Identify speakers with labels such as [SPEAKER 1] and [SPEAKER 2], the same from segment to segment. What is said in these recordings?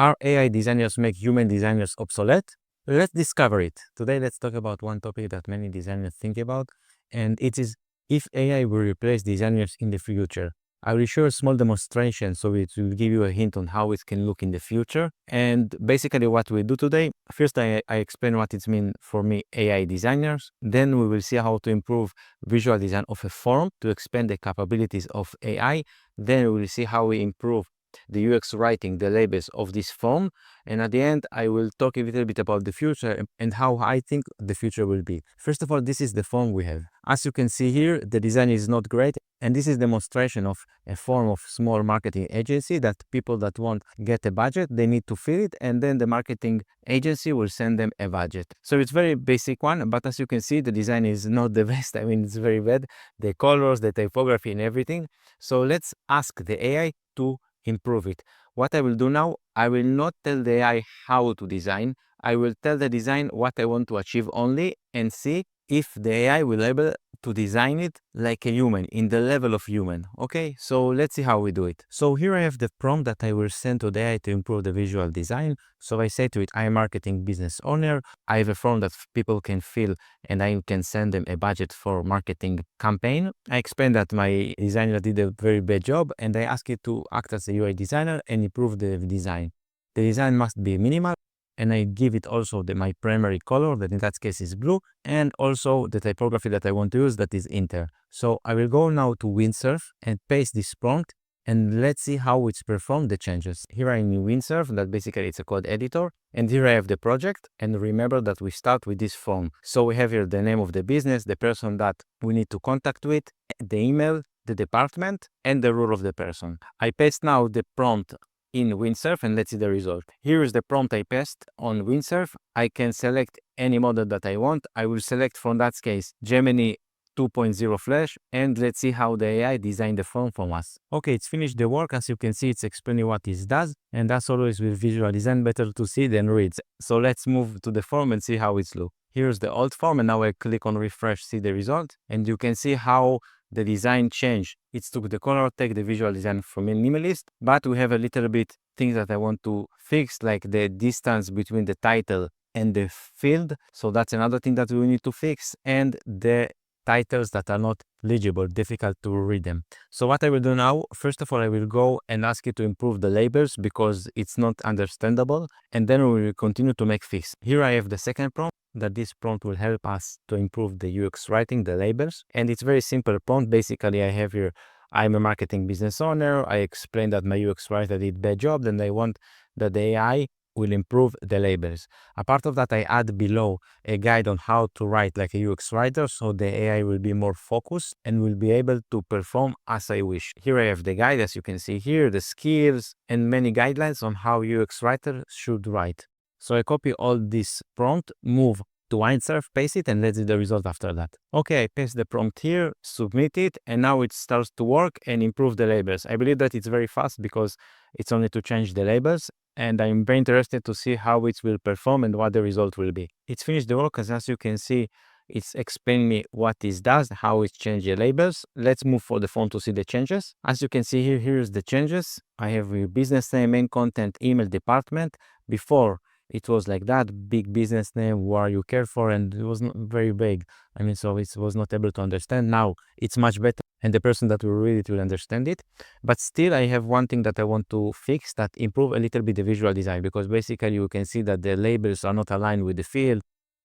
[SPEAKER 1] Are AI designers make human designers obsolete? Let's discover it. Today, let's talk about one topic that many designers think about, and it is if AI will replace designers in the future. I will show a small demonstration so it will give you a hint on how it can look in the future. And basically what we do today, first I explain what it means for me AI designers. Then we will see how to improve visual design of a form to expand the capabilities of AI. Then we will see how we improve the UX writing, the labels of this form. And at the end, I will talk a little bit about the future and how I think the future will be. First of all, this is the form we have. As you can see here, the design is not great. And this is demonstration of a form of small marketing agency that people that want get a budget, they need to fill it. And then the marketing agency will send them a budget. So it's very basic one, but as you can see, the design is not the best. I mean, it's very bad. The colors, the typography and everything. So let's ask the AI to improve it. What I will do now, I will not tell the AI how to design. I will tell the design what I want to achieve only and see if the AI will be able to design it like a human, in the level of human. Okay, so let's see how we do it. So here I have the prompt that I will send to the AI to improve the visual design. So I say to it, I am a marketing business owner. I have a form that people can fill and I can send them a budget for marketing campaign. I explain that my designer did a very bad job and I ask it to act as a UI designer and improve the design. The design must be minimal, and I give it also my primary color, that in that case is blue, and also the typography that I want to use, that is Inter. So I will go now to Windsurf and paste this prompt, and let's see how it's performed the changes. Here I'm in Windsurf, that basically it's a code editor, and here I have the project, and remember that we start with this form. So we have here the name of the business, the person that we need to contact with, the email, the department, and the role of the person. I paste now the prompt in Windsurf and let's see the result. Here is the prompt I passed on Windsurf. I can select any model that I want. I will select from that case Gemini 2.0 Flash, and let's see how the AI designed the form for us. Okay, it's finished the work. As you can see, it's explaining what it does, and as always with visual design, better to see than read. So let's move to the form and see how it looks. Here's the old form, and now I click on refresh, see the result, and you can see how the design changed. It took the color, take the visual design from minimalist, but we have a little bit things that I want to fix, like the distance between the title and the field. So that's another thing that we need to fix, and the titles that are not legible, difficult to read them. So what I will do now, first of all, I will go and ask it to improve the labels because it's not understandable, and then we will continue to make fix. Here I have the second prompt, that this prompt will help us to improve the UX writing, the labels, and it's very simple prompt. Basically, I have here, I'm a marketing business owner. I explained that my UX writer did bad job, and I want that the AI will improve the labels. A part of that, I add below a guide on how to write like a UX writer, so the AI will be more focused and will be able to perform as I wish. Here I have the guide, as you can see here, the skills and many guidelines on how UX writer should write. So I copy all this prompt, move to Windsurf, paste it, and let's see the result after that. Okay, I paste the prompt here, submit it, and now it starts to work and improve the labels. I believe that it's very fast because it's only to change the labels, and I'm very interested to see how it will perform and what the result will be. It's finished the work, as you can see, it's explaining me what this does, how it changes the labels. Let's move for the font to see the changes. As you can see here, here's the changes. I have your business name, main content, email, department. Before, it was like that, big business name, who are you care for, and it was not very big. I mean, so it was not able to understand. Now it's much better, and the person that will read it will understand it. But still, I have one thing that I want to fix, that improve a little bit the visual design, because basically you can see that the labels are not aligned with the field,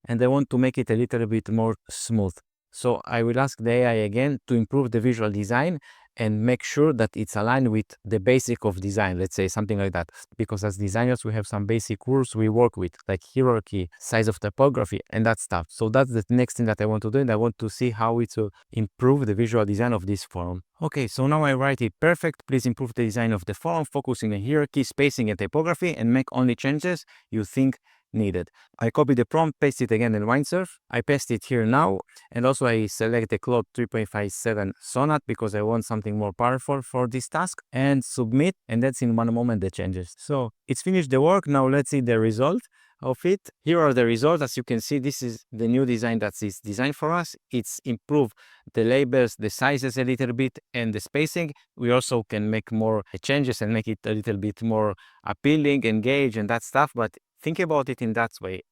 [SPEAKER 1] and I want to make it a little bit more smooth. So I will ask the AI again to improve the visual design and make sure that it's aligned with the basic of design, let's say something like that. Because as designers, we have some basic rules we work with, like hierarchy, size of typography, and that stuff. So that's the next thing that I want to do, and I want to see how it will improve the visual design of this form. Okay, so now I write it perfect. Please improve the design of the form, focusing on hierarchy, spacing, and typography, and make only changes you think needed. I copy the prompt, paste it again in Windsurf. I paste it here now, and also I select the Claude 3.57 Sonnet because I want something more powerful for this task, and submit, and that's in one moment the changes. So it's finished the work. Now let's see the result. of it. Here are the results. As you can see, this is the new design that is designed for us. It's improved the labels, the sizes a little bit, and the spacing. We also can make more changes and make it a little bit more appealing, engage, and that stuff. But think about it in that way.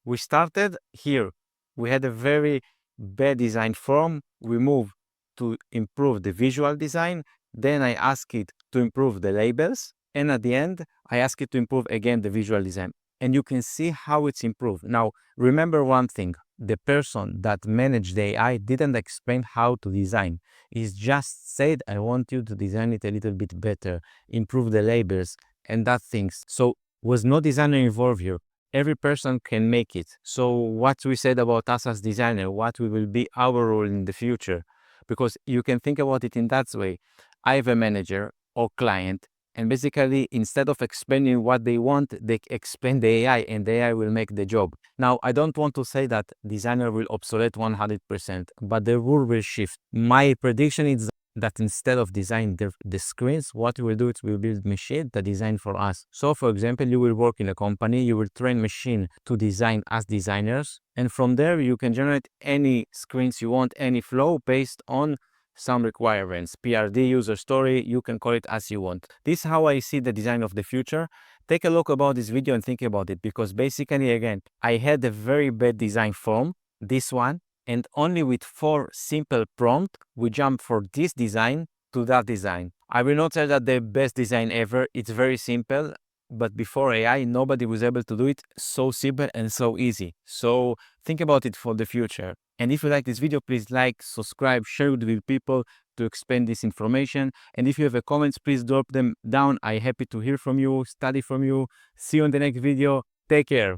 [SPEAKER 1] We started here. We had a very bad design form. We moved to improve the visual design. Then I asked it to improve the labels. And at the end, I asked it to improve again the visual design. And you can see how it's improved. Now, remember one thing. The person that managed the AI didn't explain how to design. He just said, I want you to design it a little bit better, improve the labels, and that things. So was no designer involved here. Every person can make it. So what we said about us as designer, what will be our role in the future? Because you can think about it in that way. I have a manager or client, and basically, instead of explaining what they want, they explain the AI, and the AI will make the job. Now, I don't want to say that designer will obsolete 100%, but the rule will shift. My prediction is that instead of designing the screens, what we will do is we will build machine that design for us. So, for example, you will work in a company, you will train machine to design as designers, and from there you can generate any screens you want, any flow based on some requirements, PRD, user story, you can call it as you want. This is how I see the design of the future. Take a look about this video and think about it, because basically, again, I had a very bad design form, this one, and only with 4 simple prompts, we jump for this design to that design. I will not say that the best design ever, it's very simple, but before AI, nobody was able to do it so simple and so easy. So think about it for the future. And if you like this video, please like, subscribe, share it with people to expand this information. And if you have a comments, please drop them down. I'm happy to hear from you, study from you. See you in the next video. Take care.